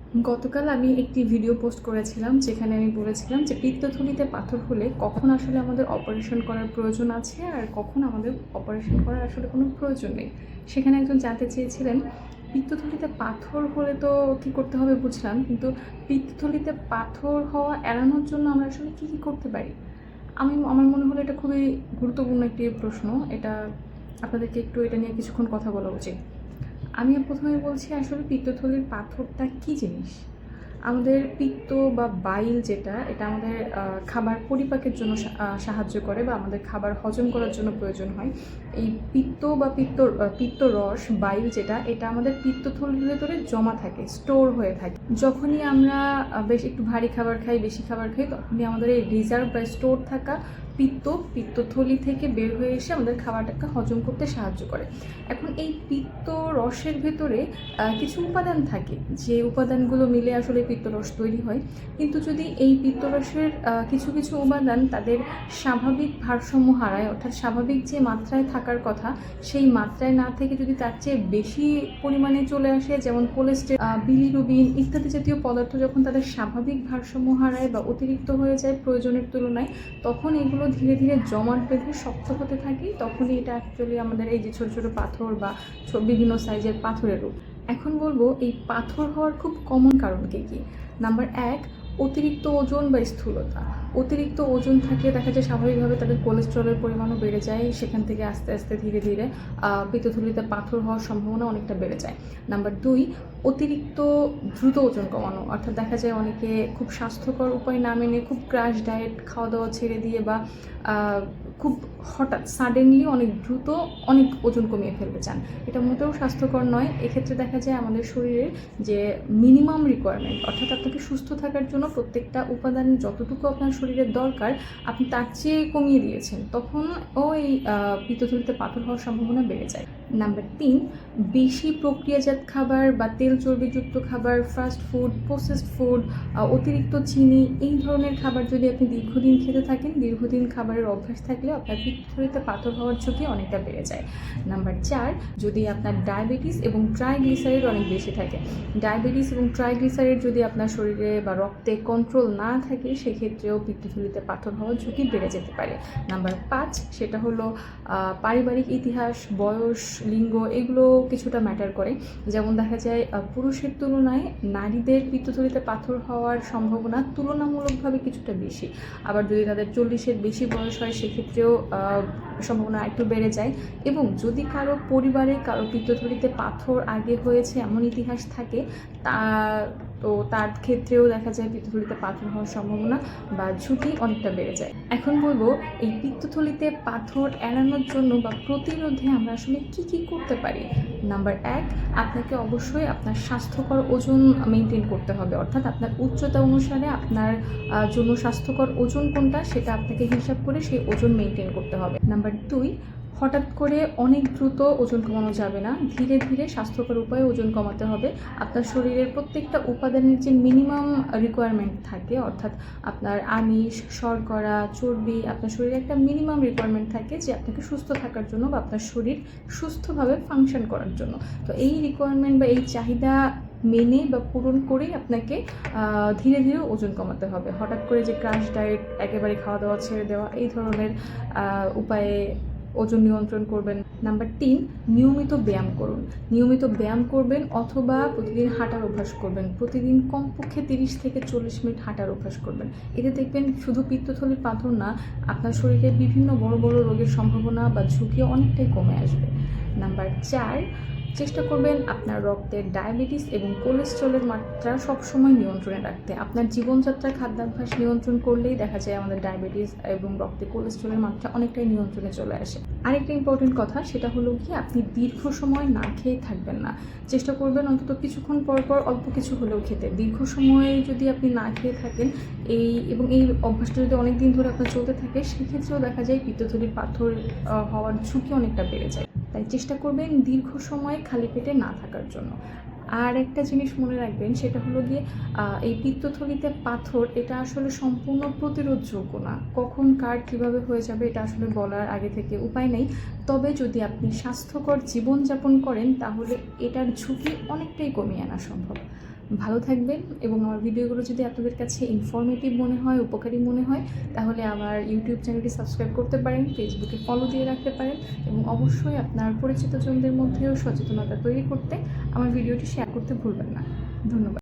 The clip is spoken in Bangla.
গতকাল আমি একটি ভিডিও পোস্ট করেছিলাম যেখানে আমি বলেছিলাম যে পিত্তথলিতে পাথর হলে কখন আসলে আমাদের অপারেশন করার প্রয়োজন আছে আর কখন আমাদের অপারেশন করার আসলে কোনো প্রয়োজন নেই। সেখানে একজন জানতে চেয়েছিলেন পিত্তথলিতে পাথর হলে তো কী করতে হবে বুঝলাম, কিন্তু পিত্তথলিতে পাথর হওয়া এড়ানোর জন্য আমরা আসলে কী করতে পারি। আমার মনে হলো এটা খুবই গুরুত্বপূর্ণ একটি প্রশ্ন। এটা আপনাদেরকে একটু এটা নিয়ে কিছুক্ষণ কথা বলা উচিত। আমি প্রথমেই বলছি আসলে পিত্তথলির পাথরটা কী জিনিস। আমাদের পিত্ত বা বাইল যেটা, এটা আমাদের খাবার পরিপাকের জন্য সাহায্য করে বা আমাদের খাবার হজম করার জন্য প্রয়োজন হয়। এই পিত্ত বা পিত্তরস বাইল যেটা, এটা আমাদের পিত্তথলির ভেতরে জমা থাকে, স্টোর হয়ে থাকে। যখনই আমরা বেশ একটু ভারী খাবার খাই, বেশি খাবার খাই, তখনই আমাদের এই রিজার্ভ বা স্টোর থাকা পিত্তথলি থেকে বের হয়ে এসে আমাদের খাবারটাকে হজম করতে সাহায্য করে। এখন এই পিত্ত রসের ভেতরে কিছু উপাদান থাকে, যে উপাদানগুলো মিলে আসলে পিত্তরস তৈরি হয়। কিন্তু যদি এই পিত্তরসের কিছু কিছু উপাদান তাদের স্বাভাবিক ভারসাম্য হারায়, অর্থাৎ স্বাভাবিক যে মাত্রায় থাকার কথা সেই মাত্রায় না থেকে যদি তার চেয়ে বেশি পরিমাণে চলে আসে, যেমন কোলেস্টেরল, বিলিরুবিন ইত্যাদি জাতীয় পদার্থ যখন তাদের স্বাভাবিক ভারসাম্য হারায় বা অতিরিক্ত হয়ে যায় প্রয়োজনের তুলনায়, তখন এগুলো ধীরে ধীরে জমাট বেঁধে শক্ত হতে থাকে। তখনই এটা অ্যাকচুয়ালি আমাদের এই যে ছোটো ছোটো পাথর বা বিভিন্ন সাইজের পাথরের রূপ। এখন বলবো এই পাথর হওয়ার খুব কমন কারণ কী কী। নাম্বার 1, অতিরিক্ত ওজন বা স্থূলতা। অতিরিক্ত ওজন থাকলে দেখা যায় স্বাভাবিকভাবে তাদের কোলেস্টেরলের পরিমাণও বেড়ে যায়, সেখান থেকে আস্তে আস্তে ধীরে ধীরে পিত্তথলিতে পাথর হওয়ার সম্ভাবনা অনেকটা বেড়ে যায়। নাম্বার 2, অতিরিক্ত দ্রুত ওজন কমানো, অর্থাৎ দেখা যায় অনেকে খুব স্বাস্থ্যকর উপায় না মেনে খুব ক্র্যাশ ডায়েট খাওয়া দাওয়া ছেড়ে দিয়ে বা খুব হঠাৎ সাডেনলি অনেক দ্রুত অনেক ওজন কমিয়ে ফেলতে চান। এটা মোটেও স্বাস্থ্যকর নয়। এক্ষেত্রে দেখা যায় আমাদের শরীরের যে মিনিমাম রিকোয়ারমেন্ট, অর্থাৎ আপনাকে সুস্থ থাকার জন্য প্রত্যেকটা উপাদান যতটুকু আপনার শরীরের দরকার আপনি তার চেয়ে কমিয়ে দিয়েছেন, তখন এই পিত্তথলিতে পাথর হওয়ার সম্ভাবনা বেড়ে যায়। নাম্বার 3, বেশি প্রক্রিয়াজাত খাবার বা তেল চর্বিযুক্ত খাবার, ফাস্ট ফুড, প্রসেসড ফুড, অতিরিক্ত চিনি, এই ধরনের খাবার যদি আপনি দীর্ঘদিন খেতে থাকেন, দীর্ঘদিন খাবারের অভ্যাস থাকলে আপনার পিত্তথলিতে পাথর হওয়ার ঝুঁকি অনেকটা বেড়ে যায়। নাম্বার 4, যদি আপনার ডায়াবেটিস এবং ট্রাইগ্লিসারাইড অনেক বেশি থাকে। ডায়াবেটিস এবং ট্রাইগ্লিসারাইড যদি আপনার শরীরে বা রক্তে কন্ট্রোল না থাকে, সেক্ষেত্রেও পিত্তথলিতে পাথর হওয়ার ঝুঁকি বেড়ে যেতে পারে। নাম্বার 5, সেটা হলো পারিবারিক ইতিহাস, বয়স, লিঙ্গ, এগুলো কিছুটা ম্যাটার করে। যেমন দেখা যায় পুরুষের তুলনায় নারীদের পিত্তথলিতে পাথর হওয়ার সম্ভাবনা তুলনামূলকভাবে কিছুটা বেশি। আবার যদি তাদের 40-এর বেশি বয়স হয়, সেক্ষেত্রেও সম্ভাবনা একটু বেড়ে যায়। এবং যদি কারো পরিবারে কারো পিত্তথলিতে পাথর আগে হয়েছে এমন ইতিহাস থাকে, তো তার ক্ষেত্রেও দেখা যায় পিত্তথলিতে পাথর হওয়ার সম্ভাবনা বা ঝুঁকি অনেকটা বেড়ে যায়। এখন বলবো এই পিত্তথলিতে পাথর এড়ানোর জন্য বা প্রতিরোধে আমরা আসলে কী করতে পারি। নাম্বার 1, আপনাকে অবশ্যই আপনার স্বাস্থ্যকর ওজন মেনটেন করতে হবে, অর্থাৎ আপনার উচ্চতা অনুসারে আপনার জন্য স্বাস্থ্যকর ওজন কোনটা সেটা আপনাকে হিসাব করে সেই ওজন মেনটেন করতে হবে। নাম্বার 2, হঠাৎ করে অনেক দ্রুত ওজন কমানো যাবে না, ধীরে ধীরে স্বাস্থ্যকর উপায়ে ওজন কমাতে হবে। আপনার শরীরের প্রত্যেকটা উপাদানের যে মিনিমাম রিকোয়ারমেন্ট থাকে, অর্থাৎ আপনার আমিষ, শর্করা, চর্বি, আপনার শরীরে একটা মিনিমাম রিকোয়ারমেন্ট থাকে যে আপনাকে সুস্থ থাকার জন্য বা আপনার শরীর সুস্থভাবে ফাংশন করার জন্য। তো এই রিকোয়ারমেন্ট বা এই চাহিদা মেনে বা পূরণ করেই আপনাকে ধীরে ধীরে ওজন কমাতে হবে। হঠাৎ করে যে ক্র্যাশ ডায়েট, একেবারে খাওয়া দাওয়া ছেড়ে দেওয়া, এই ধরনের উপায়ে ওজন নিয়ন্ত্রণ করবেন। নাম্বার 3, নিয়মিত ব্যায়াম করুন। নিয়মিত ব্যায়াম করবেন অথবা প্রতিদিন হাঁটার অভ্যাস করবেন। প্রতিদিন কমপক্ষে 30 থেকে 40 মিনিট হাঁটার অভ্যাস করবেন। এতে দেখবেন শুধু পিত্তথলির পাথর না, আপনার শরীরে বিভিন্ন বড় বড় রোগের সম্ভাবনা বা ঝুঁকি অনেকটাই কমে আসবে। নাম্বার 4, চেষ্টা করবেন আপনার রক্তের ডায়াবেটিস এবং কোলেস্টেরলের মাত্রা সবসময় নিয়ন্ত্রণে রাখতে। আপনার জীবনযাত্রার খাদ্যাভ্যাস নিয়ন্ত্রণ করলেই দেখা যায় আমাদের ডায়াবেটিস এবং রক্তে কোলেস্টেরলের মাত্রা অনেকটাই নিয়ন্ত্রণে চলে আসে। আরেকটা ইম্পর্টেন্ট কথা, সেটা হলো কি আপনি দীর্ঘ সময় না খেয়ে থাকবেন না। চেষ্টা করবেন অন্তত কিছুক্ষণ পর পর অল্প কিছু হলেও খেতে। দীর্ঘ সময়ে যদি আপনি না খেয়ে থাকেন এবং এই অভ্যাসটা যদি অনেক দিন ধরে আপনার চলতে থাকে, সেক্ষেত্রেও দেখা যায় পিত্তথলির পাথর হওয়ার ঝুঁকি অনেকটা বেড়ে যায়। তাই চেষ্টা করবেন দীর্ঘ সময় খালি পেটে না থাকার জন্য। আর একটা জিনিস মনে রাখবেন, সেটা হলো গিয়ে এই পিত্তথলিতে পাথর এটা আসলে সম্পূর্ণ প্রতিরোধযোগ্য না। কখন কার কীভাবে হয়ে যাবে এটা আসলে বলার আগে থেকে উপায় নেই। তবে যদি আপনি স্বাস্থ্যকর জীবনযাপন করেন, তাহলে এটার ঝুঁকি অনেকটাই কমিয়ে আনা সম্ভব। ভালো থাকবেন এবং আমার ভিডিওগুলো যদি আপনাদের কাছে ইনফরমেটিভ মনে হয়, উপকারী মনে হয়, তাহলে আমার ইউটিউব চ্যানেলটি সাবস্ক্রাইব করতে পারেন, ফেসবুকে ফলো দিয়ে রাখতে পারেন এবং অবশ্যই আপনার পরিচিতজনদের মধ্যেও সচেতনতা তৈরি করতে আমার ভিডিওটি শেয়ার করতে ভুলবেন না। ধন্যবাদ।